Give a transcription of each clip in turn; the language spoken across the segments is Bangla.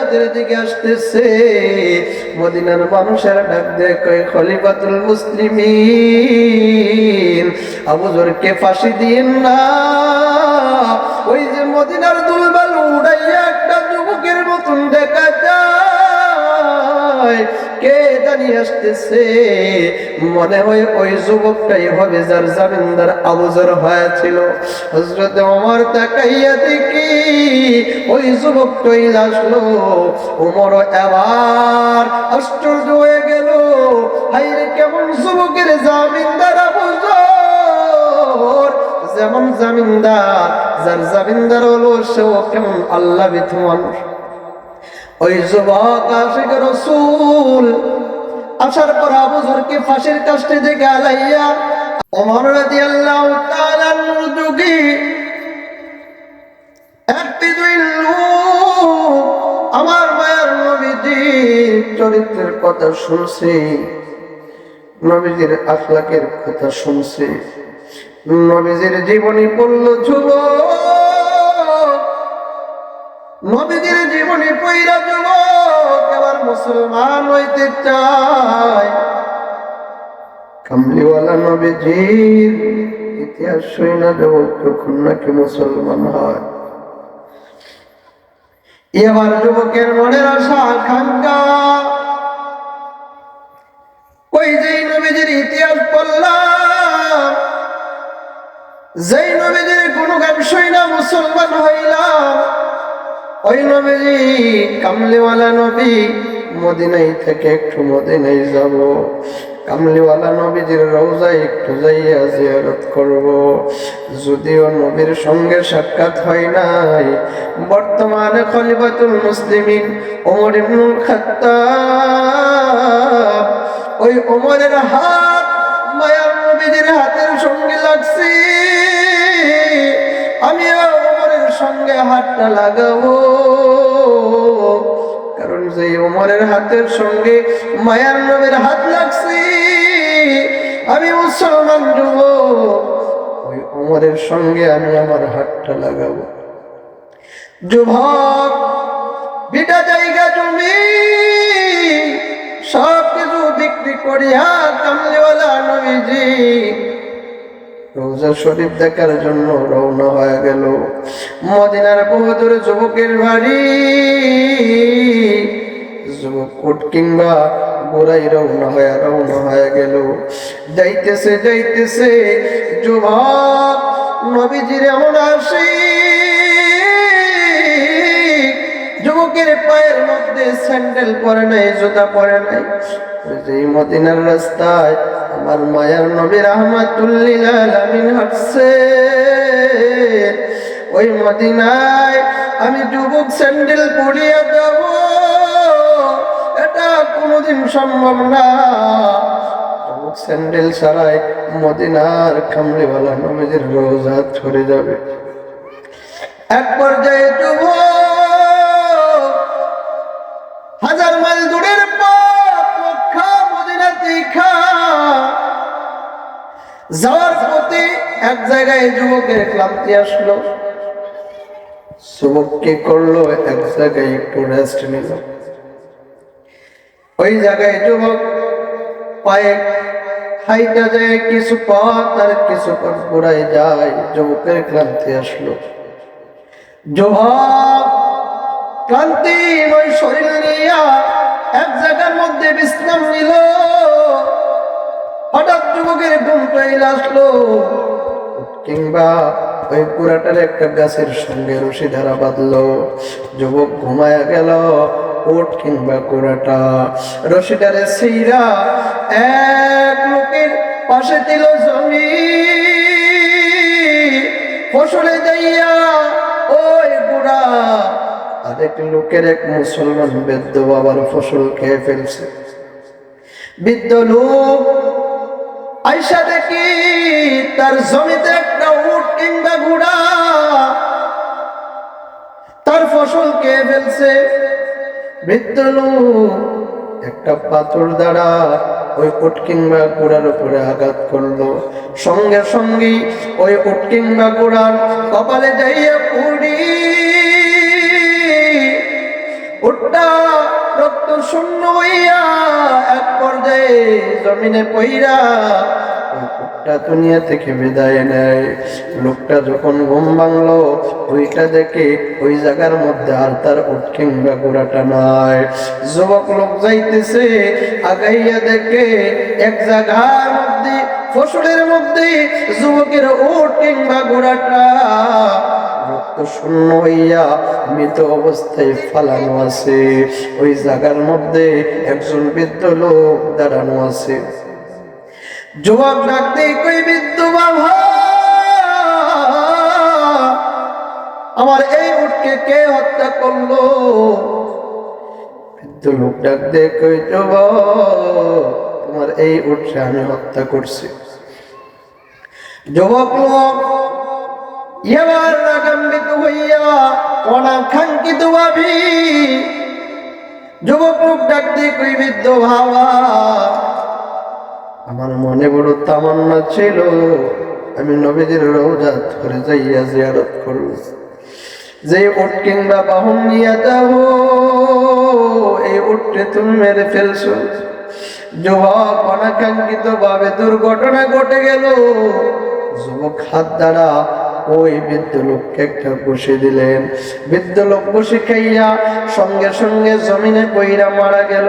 তাদের দিকে আসতেছে। মদিনার মানুষের ডাক দিয়ে কয়, খলিফাতুল মুসলিমিন, আবু যরকে ফাঁসি দিয়েন না। ওই যে মদিনার দুলবালু উড়াইয়া একটা যুবকের মতন দেখা যায়, কে জানি আসতেছে। মনে হয় ওই যুবকটাই হবে যার জামিনদার আবু যর হয়েছিল। হযরত ওমর তাকাইয়া দেখি ওই যুবকটাই আসলো। ওমর এবার আশ্চর্য হয়ে গেল, হায়রে কেমন যুবকের জামিনদার আবু যর, যেমন জামিনদার, যার জামিনদার হলো সেও কেমন আল্লাহ ভীতু মানুষ। ওই যুবক আশিক রাসূল আসার পর আবু যরকে ফাঁসির কাস্টে থেকে আলাইয়া ওমর রাদিয়াল্লাহু তাআলা যুগে একটি দুই লোক আমার মায়ের নবীজির চরিত্রের কথা শুনছে, নবীজির আখলাকের কথা শুনছে, নবীজির জীবনী পড়ল যুবক, নবীজির জীবনী পড়া যুবক এবার মুসলমান হইতে চায়। কামলিওয়ালা নবীজির ইতিহাস শুনা যুবক যখন নাকি মুসলমান হয়, এবার যুবকের মনের আশা আকাঙ্ক্ষা, ওই যেই নবীজির ইতিহাস পড়লাম, যেই নবীজির গুণগান শুনা মুসলমান হইলাম, ওই নবীজি কামলিওয়ালা নবী, মদিনায় থেকে একটু মদিনায় যাব, কামলিওয়ালা নবীজির রওজায় একটু যাইয়া জিয়ারত করব। যদিও নবীর সঙ্গে সাক্ষাৎ হয় নাই, বর্তমানে খলিফাতুল মুসলিমিন ওমর ইবনুল খাত্তাব, ওই ওমরের হাত মায়ার নবীজির হাতের সঙ্গে লাগছে, আমিও ওমরের সঙ্গে হাতটা লাগাবো। কারণ যে ওমরের হাতের সঙ্গে মায়ার নবীর হাত লাগছে, আমি মুসলমান যুবক, ওই ওমরের সঙ্গে আমি আমার হাতটা লাগাবো। যুবক বিটা জায়গা জমি সব কিছু বিক্রি করিয়া কামলিওয়ালা নবীজি রওজা শরীফ দেখার জন্য রওনা হয়ে গেল। মদিনার বহুদূর যুবকের বাড়ি, যুবক কোট কিংবা গোড়াই রওনা হয়ে গেল। যাইতেছে যাইতেছে যুবক নবীজির এমন আসি, যুবকের পায়ের মধ্যে স্যান্ডেল পরে নাই, জুতা পরে নাই। যেই মদিনার রাস্তায় আমার মায়ার নবী রাহমাতুল লিল আলামিন হাঁটছে, ওই মদিনায় আমি যুবক স্যান্ডেল পরিয়া যাব, এটা কোনোদিন সম্ভব না। যুবক স্যান্ডেল ছাড়াই মদিনার কামলিওয়ালা নবীজির রওজা ছড়ে যাবে। এক পর্যায়ে যুবক হাজার মাইল দূরের পথ মক্কা মদিনা দেখা যাওয়ার পথে এক জায়গায় যুবকের ক্লান্তি আসলো। যুবক কি করলো, এক জায়গায় একটু রেস্ট নিল। ওই জায়গায় যুবক পায়ে হাইটা যায় কিছু পথ, আর কিছু পথ ঘোড়ায় যায়। যুবকের ক্লান্তি আসলো, যুবক ক্লান্তি ওই শরীর নিয়া এক জায়গার মধ্যে বিশ্রাম নিল। হঠাৎ যুবকের ঘুম পেয়ে আসলো, কিংবা ওই পুরাটার একটা গাছের সঙ্গে রশি ধারা বাঁধলো। যুবক ঘুমায়া গেল, উট কিংবা কুড়াটা রশিটারে সেইরা এক লোকের পাশে দিল জমি। ফসলে যাইয়া ওই বুড়া আরেক লোকের, এক মুসলমান বৃদ্ধ বাবার ফসল খেয়ে ফেলছে। বৃদ্ধ লোক আইসা দেখি তার জমিতে একটা উট কিংবা ঘোড়া তার ফসল খেয়ে ফেলছে। বৃদ্ধ লোক একটা পাথর দ্বারা ওই উট কিংবা ঘোড়ার উপরে আঘাত করলো। সঙ্গে সঙ্গে ওই উট কিংবা ঘোড়ার কপালে যাইয়া পড়ি উটটা রক্ত শূন্য হইয়া এক পর্যায়ে জমিনে পইরা উটটা দুনিয়া থেকে বিদায় নেয়। লোকটা যখন ঘুম ভাঙলো, ওইটা দেখে ওই জায়গার মধ্যে আর তার উট কিংবা ঘোড়াটা নাই। যুবক লোক যাইতেছে, আগাইয়া দেখে এক জায়গার মধ্যে ফসলের মধ্যে যুবকের উট কিংবা ঘোড়াটা রক্ত শূন্য হইয়া মৃত অবস্থায় ফালানো আছে। ওই জায়গার মধ্যে একজন বৃদ্ধ লোক দাঁড়ানো আছে। যুবক ডাকতে কই, বৃদ্ধ বাবা, আমার এই উটকে কে হত্যা করলো? বৃদ্ধ লোক ডাকতে কই, যুবক, তোমার এই উটকে আমি হত্যা করছি। যুবক লোক এবার রাগান্বিত হইয়া অনাকাঙ্ক্ষিত ভাবে যুবক লোক ডাকতে কই, বৃদ্ধ বাবা, আমার মনে বড় তামান্না ছিল আমি নবীদের রওজা ধরে যাইয়া জিয়ারত করব। যে উট কিংবা বাহন নিয়ে যাব, এই উটকে তুমি মেরে ফেলছো। যুবক অনাকাঙ্ক্ষিত ভাবে দুর্ঘটনা ঘটে গেল। যুবক হাত দ্বারা ওই বৃদ্ধ লোককে একটা বসে দিলেন। বৃদ্ধ লোক বসে খাইয়া সঙ্গে সঙ্গে জমিনে পইরা মারা গেল।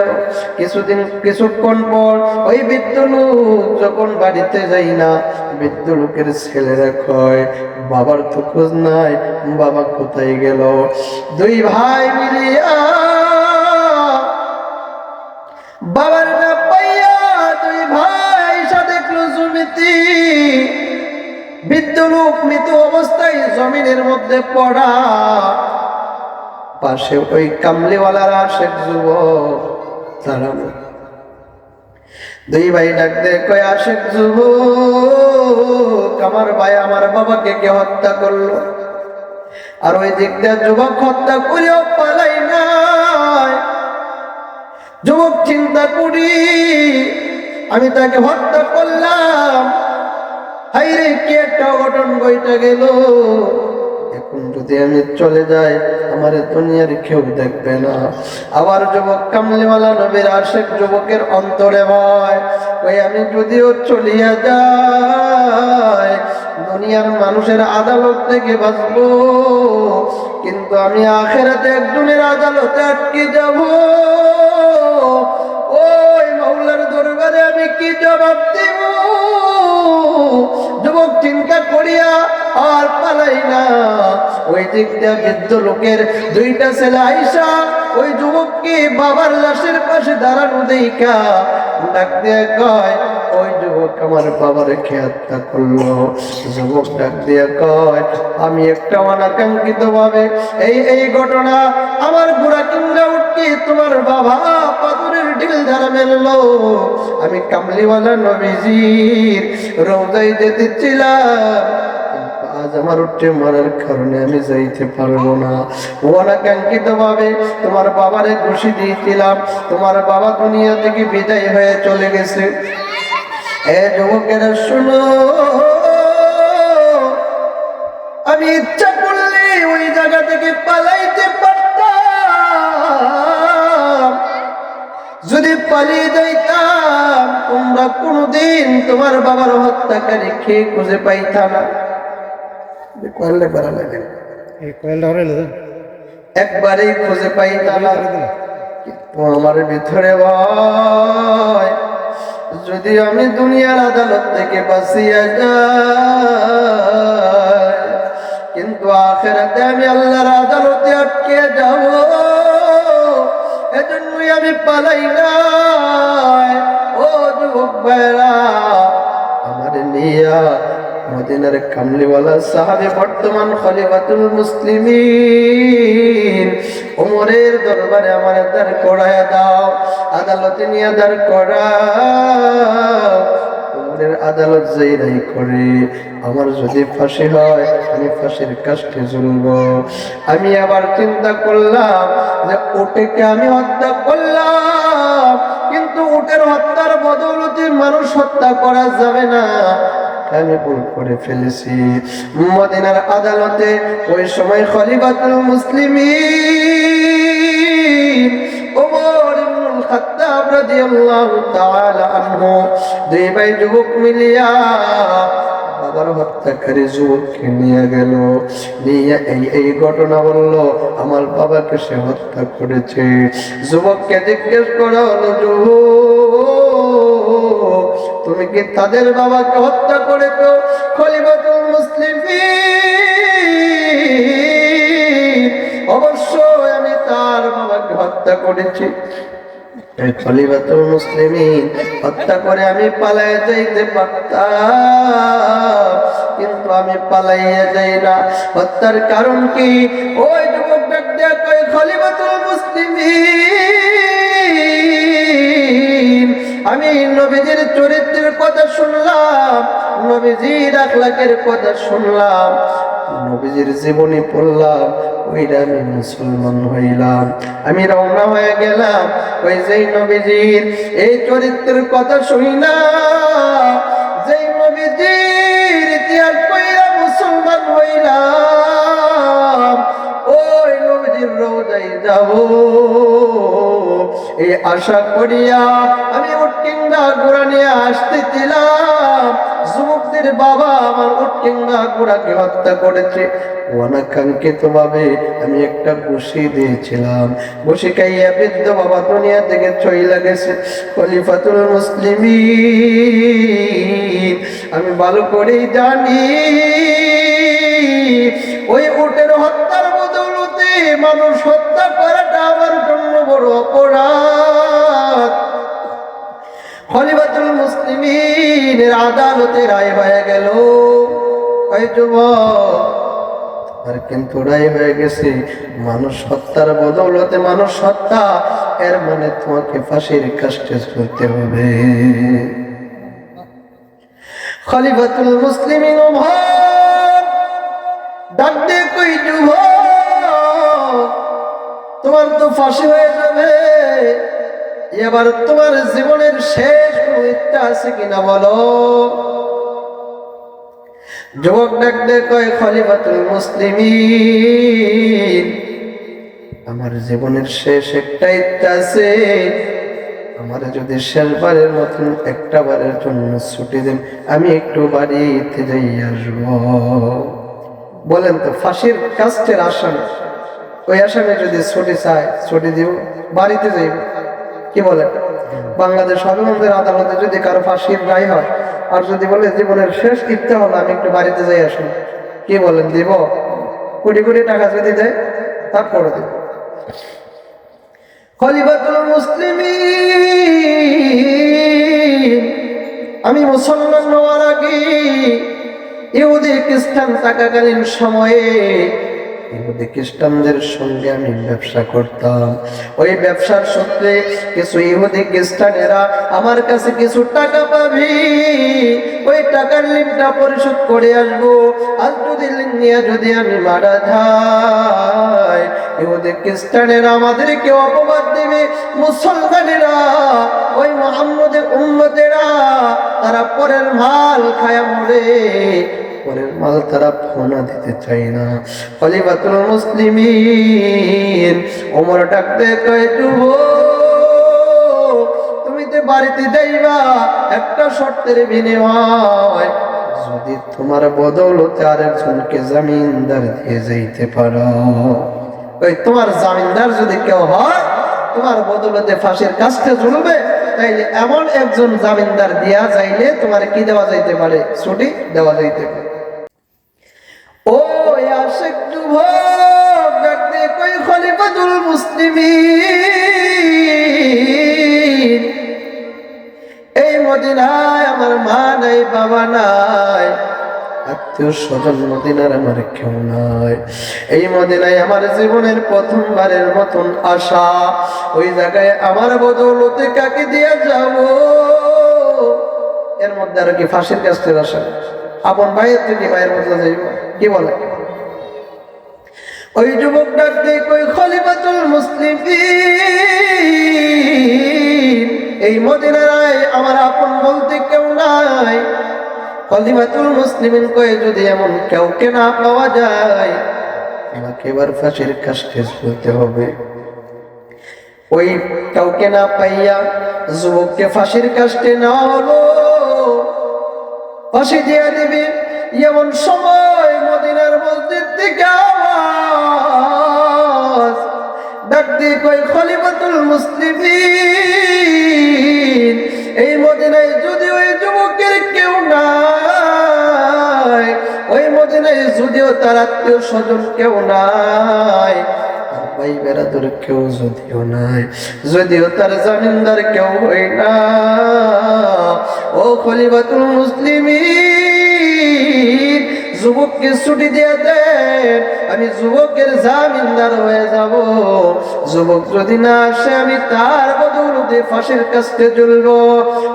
কিছুক্ষণ পর ওই বৃদ্ধ লোক যখন বাড়িতে যাই না, বৃদ্ধ লোকের ছেলেরা কয়, বাবার তো খোঁজ নাই, বাবা কোথায় গেল? দুই ভাই মিলিয়া বাবার না পাইয়া দুই ভাই এসে দেখলো জমিতে বৃদ্ধ লোক মৃত অবস্থায় জমিনের মধ্যে পড়া। পাশে ওই কামলিওয়ালার আশেক যুবক দাঁড়ানো। দুই ভাই ডাক দে কয়, আশেক যুবক, আমার ভাই আমার বাবাকে কে হত্যা করলো? আর ওই দিক দিয়ে যুবক হত্যা করেও পালাই নাই। যুবক চিন্তা করি, আমি তাকে হত্যা করলাম, হাইরে কি একটা অঘটন ঘটে গেল। এখন যদি আমি চলে যাই, আমার দুনিয়ার কেউ দেখবে না। আবার যুবক কামলিওয়ালা নবীর আশেক যুবকের অন্তরে ভয়, ওই আমি যদিও চলিয়া যাই, দুনিয়ার মানুষের আদালত থেকে বাঁচবো, কিন্তু আমি আখেরাতে একজনের আদালতে আটকে যাব। ওই মাওলার দরবারে আমি কি জবাব দেব? যুবক চিন্তা করিয়া আর পালাই না। ওই দিক দিয়ে বৃদ্ধ লোকের দুইটা ছেলে আইসা ওই যুবককে বাবার লাশের পাশে দাঁড়ানো দেখা ডাক দিয়ে কয়, ওই যুবক আমার বাবার কে হত্যা করলো? যুবক ডাক দিয়ে কয়, আমি একটা অনাকাঙ্ক্ষিত ভাবে এই ঘটনা আমার ঘোড়া কিংবা উঠকে তোমার বাবা পাথরের ঢিল দ্বারা মেললো। আমি কামলিওয়ালা নবীজির রওজায় যেতেছিলাম, আজ আমার উঠে মারার কারণে আমি যাইতে পারবো না। অনাকাঙ্ক্ষিত ভাবে তোমার বাবারে ঘুষি দিয়েছিলাম, তোমার বাবা দুনিয়া থেকে বিদায় হয়ে চলে গেছে। এ যুবকেরা শুনো, আমি ইচ্ছা করলে ওই জায়গা থেকে পালাইতে পারতাম। যদি পালিয়ে যাইতাম, তোমরা কোনোদিন তোমার বাবার হত্যাকারী খেয়ে খুঁজে পাইতা না। একবারেই খুঁজে পাইতা না। কিন্তু আমার ভিতরে ভয়, যদি আমি দুনিয়ার আদালত থেকে বাঁচিয়া যাই, কিন্তু আখিরাতে আমি আল্লাহর আদালতে আটকে যাব। এজন্যই আমি পালাই নাই। ও যুবক ভাইরা, আমার নিয়া মদিনার কামলিওয়ালা সাহাবী, বর্তমান খলিফাতুল মুসলিমিন ওমরের দরবারে আমার দাঁড় করায়া দাও, আদালতে নিয়ে দাঁড় করাও। ওমরের আদালত যেই রায় করে, আমার যদি ফাঁসি হয় আমি ফাঁসির কাষ্টে ঝুলব। আমি আবার চিন্তা করলাম যে ওটাকে আমি হত্যা করলাম, কিন্তু ওটের হত্যার বদৌলতে মানুষ হত্যা করা যাবে না। আমি ভুল করে ফেলেছি। মদিনার আদালতে ওই সময় খলিফাতুল মুসলিমিন খাত্তাব রাদিয়াল্লাহু তাআলা আনহু দুই ভাই যুবক মিলিয়া বাবার হত্যাকারী যুবককে নিয়ে গেল, নিয়ে এই ঘটনা বলল, আমার বাবাকে সে হত্যা করেছে। যুবককে জিজ্ঞেস করা হলো, যুবক তুমি কি তাদের বাবাকে হত্যা করেছ? খলিফাতুল মুসলিমিন অবশ্যই আমি তার বাবাকে হত্যা করেছি। খলিফাতুল মুসলিমিন হত্যা করে আমি পালাইয়া যাইতে পারতাম, কিন্তু আমি পালাইয়া যাই না। হত্যার কারণ কি? ওই যুবক ব্যক্তি কয়, খলিফাতুল মুসলিমিন আমি নবীজির চরিত্রের কথা শুনলাম, নবীজির আখলাকের কথা শুনলাম, নবীজির জীবনী পড়লাম, ওইটা আমি মুসলমান হইলাম। আমি রওনা হয়ে গেলাম ওই যেই নবীজির এই চরিত্রের কথা শুনি না, যেই নবীজির ইতিহাস পড়া মুসলমান হইলাম, ওই নবীজির রওজায় যাব এই আশা করিয়া আমি উটকিংবা ঘোড়া নিয়ে আসতেছিলাম। যুবকদের বাবা আমার উটকিংবা ঘোড়াকে হত্যা করেছে। অনাকাঙ্ক্ষিত ভাবে আমি একটা ঘুষি দিয়েছিলাম, ঘুষি খাইয়া বৃদ্ধ বাবা দুনিয়া থেকে চইলা গেছে। খলিফাতুল মুসলিমিন আমি ভালো করেই জানি ওই উটের হত্যার বদৌলতে মানুষ হত্যা করাটা আমার জন্য বড় অপরাধ। খলিফাতুল মুসলিমিনের আদালতে রায় হয়ে গেল, ওই যুবক আর কিন্তু রায় হয়ে গেছে মানুষ হত্যার বদৌলতে মানুষ হত্যা, এর মানে তোমাকে ফাঁসির কাস্টে চলতে হবে। খলিফাতুল মুসলিমিন ওমর ডাক দিয়ে কই, যুবক তোমার তো ফাঁসি হয়ে যাবে, এবার তোমার জীবনের শেষ কোনো ইচ্ছা আছে কিনা বলো। যুবক ডাক দিয়ে কয়, খলিফাতুল মুসলিমিন আমার জীবনের শেষ একটা ইচ্ছা আছে, আমার যদি শেষবারের মতন একটা বারের জন্য ছুটি দেন আমি একটু বাড়িতে যাই আসবো। বলেন তো ফাঁসির কাস্টের আসামি, ওই আসামি যদি ছুটি চায় ছুটি দিব, বাড়িতে যাইব, কি বলে? বাংলাদেশ হবিগঞ্জের আদালতে যদি কারো ফাঁসির রায় হয় আর যদি বলে জীবনের শেষ ইচ্ছা হলো আমি একটু বাড়িতে যাই আসুন, কি বলেন দিব? কোটি কোটি টাকা যদি দেয় তারপরে দিব। খলিফাতুল মুসলিমিন আমি মুসলমান হওয়ার আগে ইহুদি খ্রিস্টান থাকাকালীন সময়ে ইহুদি খ্রিস্টানদের সঙ্গে আমি ব্যবসা করতাম। ওই ব্যবসার সূত্রে কিছু ইহুদি খ্রিস্টানেরা আমার কাছে কিছু টাকা পাবি, ওই টাকার ঋণটা পরিশোধ করে আসবো। আর যদি ঋণ নিয়ে যদি আমি মারা যাই, ইহুদি খ্রিস্টানেরা আমাদেরকে অপবাদ দেবে, মুসলমানেরা ওই মুহাম্মদের উম্মতেরা তারা পরের মাল খায়া মরে, পরের মাল তারা ফোনা দিতে চাই না। খলিফাতুল মুসলিমিন ওমর ডাকতে কয়, যুবক তুমি তো বাড়িতে যাইবা একটা শর্তের বিনিময়, যদি তোমার বদৌলতে আরেকজনকে জামিনদার দিয়ে যাইতে পারো। ওই তোমার জামিনদার যদি কেউ হয় তোমার বদৌলতে ফাঁসির কাস্টে ঝুলবে, তাইলে এমন একজন জামিনদার দিয়া যাইলে তোমার কি দেওয়া যাইতে পারে? ছুটি দেওয়া যাইতে পারে। ও আশিক যুবক ডাকতে কই, খলিফাতুল মুসলিমিন এই মদিনায় আমার মা নাই, বাবা নাই, আত্মীয় স্বজন মদিনার আমার কেউ নাই। এই মদিনায় আমার জীবনের প্রথমবারের মতন আশা, ওই জায়গায় আমার বদৌলতে কাকে দিয়ে যাব? এর মধ্যে আর কি ফাঁসির কাস্টের আশা? আপন ভাইয়ের থেকে ভাইয়ের বদলে যাইব, কি বলে? ওই যুবক ডাকতে কই, খলিফাতুল মুসলিমিন এই মদিনায় আমার আপন বলতে কেউ নাই। খলিফাতুল মুসলিমিন কয়ে, যদি এমন কাউকে না পাওয়া যায় আমাকে এবার ফাঁসির কাস্টে চলতে হবে। ওই কাউকে না পাইয়া যুবককে ফাঁসির কাস্টে নেওয়া হলো, ফাঁসি দিয়ে দিবি। এমন সময় মদিনার মসজিদ থেকে আওয়াজ, ডাক দিয়ে কই খলিফাতুল মুসলিমিন, এই মদিনায় যদি ওই যুবকের কেউ নাই, ওই মদিনায় যদিও তার আত্মীয় স্বজন কেউ নাই, ভাই বেড়াদুর কেউ যদিও নাই, যদিও তার জামিনদার কেউ হই না, ও খলিফাতুল মুসলিমিন যুবককে ছুটি দিয়ে দেন, আমি যুবকের জামিনদার হয়ে যাব। যুবক যদি না আসে আমি তার বদৌলতে ফাঁসির কাস্টে ঝুলবো।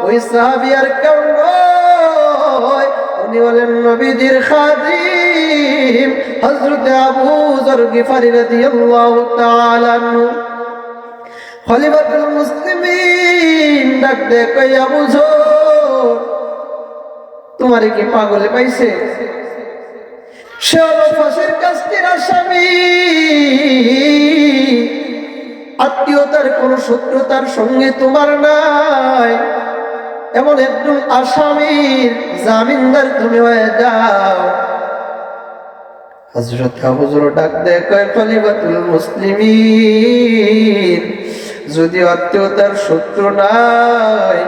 ওই সাহাবী আর কেউ নয়, উনি হলেন নবীজির খাদিম হযরত আবু যর গিফারী রাদিয়াল্লাহু তাআলা আনহু। খলিফাতুল মুসলিমিন ডাক দিয়ে কই আবু যর, তোমারে কি পাগলে পাইছে? সে হলো ফাঁসির কাস্টের আসামি, আত্মীয়তার কোন শত্রুতার সঙ্গে তোমার নাই, এমন একজন আসামির জামিনদার তুমি হয়ে যাও। হযরত আবু যর ডাক দেয় কয় খলিফাতুল মুসলিমিন, যদি আত্মীয়তার শত্রু নাই,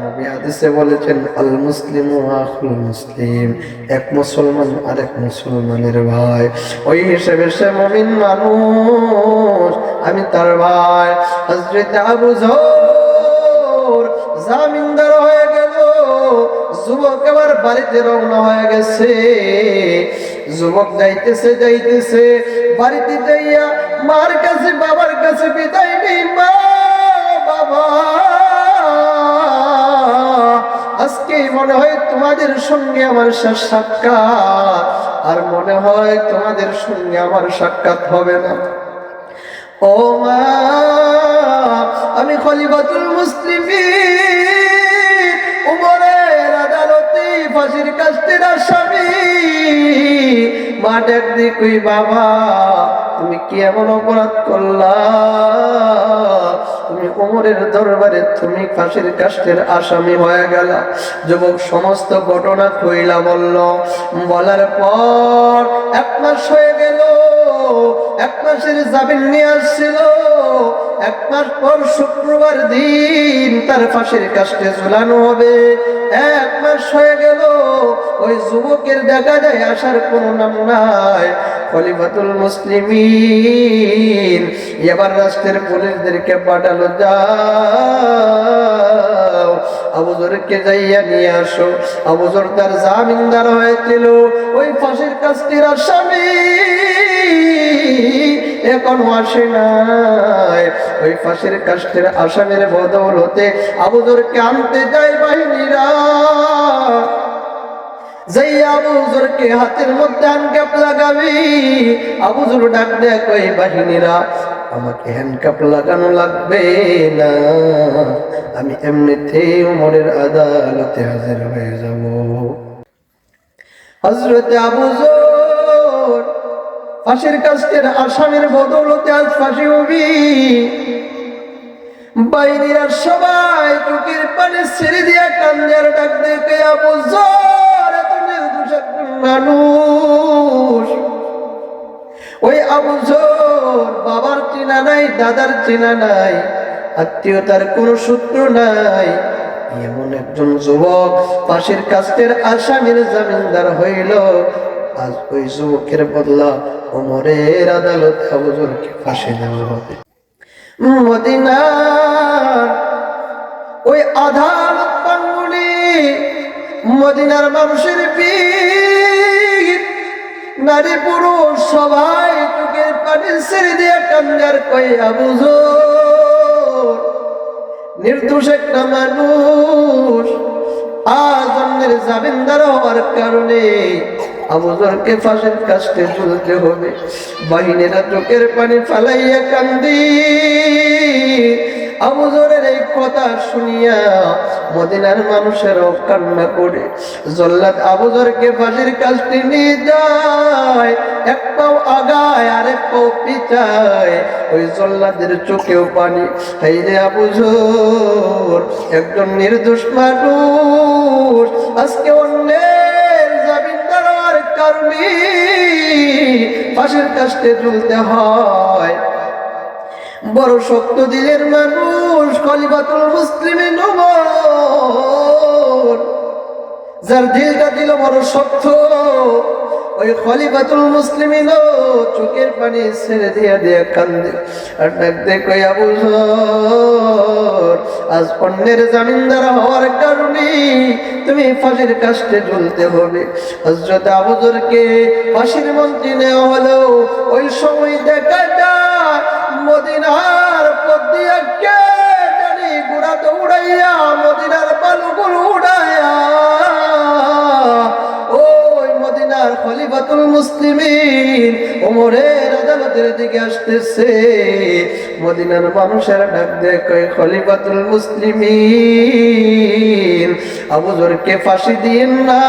নবী হাদিসে বলেছেন আল মুসলিমু আখুল মুসলিম, এক মুসলমান আরেক মুসলমানের ভাই, ওই হিসেবে সে মুমিন মানুষ, আমি তার ভাই। হযরত আবু যর জামিনদার হয়ে গেল, যুবক এবার বাড়িতে রওনা হয়ে গেছে। যুবক যাইতেছে যাইতেছে বাড়িতে যাইয়া মার কাছে বাবার কাছে বিদায় নেই, মা বাবা আজকে মনে হয় তোমাদের সঙ্গে আমার শেষ সাক্ষাৎ, আর মনে হয় তোমাদের সঙ্গে আমার সাক্ষাৎ হবে না। ও মা, আমি খলিফাতুল মুসলিমিন উমরের আদালতে ফাঁসির কাস্টের আসামি। মা ডাক দিয়ে কই বাবা, তুমি কি এমন অপরাধ করলা? তুমি ওমরের দরবারে তুমি ফাঁসির কাস্টের আসামি হয়ে গেলা। যুবক সমস্ত ঘটনা কইলা বলল, বলার পর 1 মাস হয়ে গেল, 1 মাসের জামিন নিয়ে আসছিল। 1 মাস পর শুক্রবার দিন তার ফাঁসির কাস্টে ঝুলানো হবে। 1 মাস হয়ে গেল, ওই যুবকের দেখা যায় আসার কোনো নাম নাই। খলিফাতুল মুসলিমিন এবার রাষ্ট্রের পুলিশদেরকে পাঠালো, যাও আবু যরকে যাইয়া নিয়ে আসো। আবু যর তার জামিনদার হয়েছিল, ওই ফাঁসির কাস্টের আসামি এখনো আসে নাই। ওই ফাঁসির কাস্টের আসামির বদৌলতে আবু যরকে আনতে যায় বাহিনীরা। যাই আবু যরকে হাতের মধ্যে হ্যান্ডকাপ লাগাবি। আবু যর ডাক দেয় কই বাহিনীরা, আমাকে হ্যান্ডকাপ লাগানো লাগবে না, আমি এমনিতেই ওমরের আদালতে হাজির হয়ে যাব। হযরত আবু যর ফাঁসির কাস্টের আসামির বদৌলতে আজ ফাঁসি হবি। বাহিনীরা সবাই চোখের পানি ছেড়ে দিয়া কান্দে আর ডাক দেয় আবু যর, এত নির্দোষ একজন মানুষ। ওই আবু যর বাবার চেনা নাই, দাদার চেনা নাই, আত্মীয়তার কোন সূত্র নাই, এমন একজন যুবক ফাঁসির কাস্টের আসামির জামিনদার হইল। আজ ওই যুবকের বদলা ওমরের আদালতে আবু যরকে ফাঁসি দেওয়া হবে। মদিনার ওই আদালত প্রাঙ্গণে মদিনার মানুষের ভিড়, নারী পুরুষ সবাই চোখের পানি ছেড়ে দিয়ে কান্দার কই আবু যর নির্দোষ একটা মানুষ, আজ অন্যের জামিনদার হওয়ার কারণে আবু যরকে ফাঁসির কাস্টে ঝুলতে হবে। বাহিনীরা চোখের পানি ফালাইয়া কান্দি আবু যরের এই কথা শুনিয়া মদিনার মানুষেরও কান্না করে জল্লাদ আবু যরকে ফাঁসির কাস্টে নিয়ে যায়। এক পাও আগায় আর এক পাও পিছায়, ওই জল্লাদের চোখেও পানি। এই রে আবু যর, একজন নির্দোষ মানুষ আজকে অন্যের জামিনদার হওয়ার কারণে ফাঁসির কাস্টে ঝুলতে হয়। বড় শক্ত দিলের মানুষ খলিফাতুল মুসলিমিন ওমর, যার দিলটা দিল বড় শক্ত, ওই খলিফাতুল মুসলিমিন চোখের পানি ছেড়ে দিয়া দিয়া কান্দে আর ডাক দে কই আবু যর, আজ অন্যের জামিনদার হওয়ার কারণে তুমি ফাঁসির কাস্টে ঝুলতে হবে। হযরত আবু যরকে ফাঁসির মঞ্চে নেওয়া হলো। ওই সময় দেখা যায় মদিনার পথ দিয়া কে জানি ঘোড়া দৌড়াইয়া মদিনার বালুগুলো উড়াইয়া ওই মদিনার খলিফাতুল মুসলিমিন ওমরের আদালতের দিকে আসতেছে। মদিনার মানুষের ডাক দেয় কই খলিফাতুল মুসলিমিন, আবু যরকে ফাঁসি দিন না।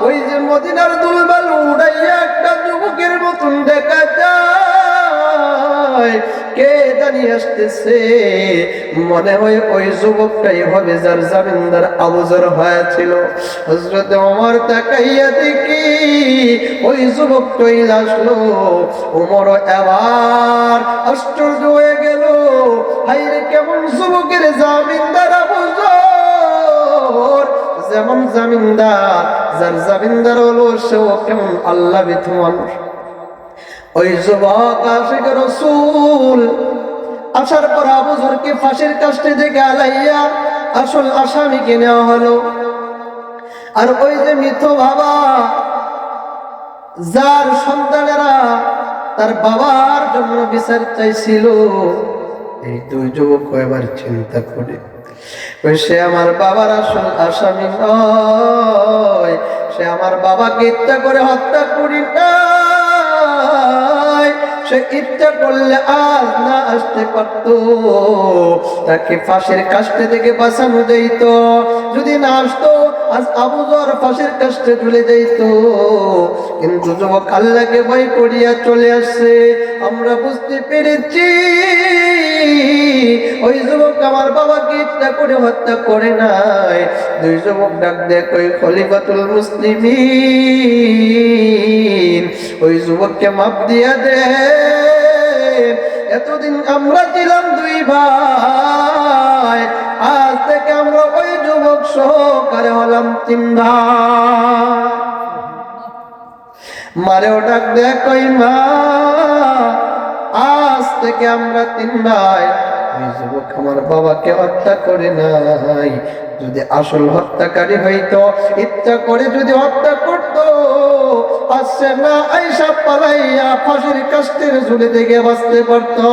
ওই যে মদিনার দুলবালু উড়াইয়া একটা যুবকের মতন দেখা যায়, কে জানি আসতেছে। মনে হয় ওই যুবকটাই হবে যার জামিনদার আবু যর হয়েছিল। হযরত ওমর তাকাইয়া দেখি ওই যুবকটাই আসলো। ওমর এবার আশ্চর্য হয়ে গেল, হায়রে কেমন যুবকের জামিনদার আবু যর, যেমন জামিনদার, যার জামিনদার হলো সেও কেমন আল্লাহ ভীতু মানুষ। ওই যুবক আশিক রাসূল আসার পর আবু যরকে ফাঁসির কাস্টে থেকে আলাইয়া আসল আসামিকে নেওয়া হলো। আর ওই যে মৃত বাবা, যার সন্তানেরা তার বাবার জন্য বিচার চাইছিল, এই দুই যুবক এবার চিন্তা করে সে আমার বাবার আসল আসামি নয়, সে আমার বাবাকে ইচ্ছা করে হত্যা করি নাই, সে ইচ্ছা করলে আজ না আসতে পারতো, তাকে ফাঁসির কাস্টে থেকে বাঁচানো যেত। যদি না আসতো আজ আবু যর ফাঁসির কাস্টে ঝুলে যেত। কিন্তু যুবক আল্লাহকে ভয় করিয়া চলে আসছে। আমরা বুঝতে পেরেছি ওই যুবক আমার বাবাকে ইচ্ছা করে হত্যা করে নাই। দুই যুবক ডাক দেয় কই খলিফাতুল মুসলিমিন, ওই যুবককে মাফ দিয়া দে। এতদিন আমরা ছিলাম দুই ভাই, আজ থেকে আমরা ওই যুবক সহকারে হলাম তিন ভাই। মারেও ডাক দেয় কই মা, আজ থেকে আমরা তিন ভাই। ওই যুবক আমার বাবাকে হত্যা করে নাই। যদি আসল হত্যাকারী হইতো, ইচ্ছা করে যদি হত্যা করতো, আসছে না আইসা পালাইয়া ফাঁসির কাস্টের ঝুলে থেকে বাঁচতে পারতো।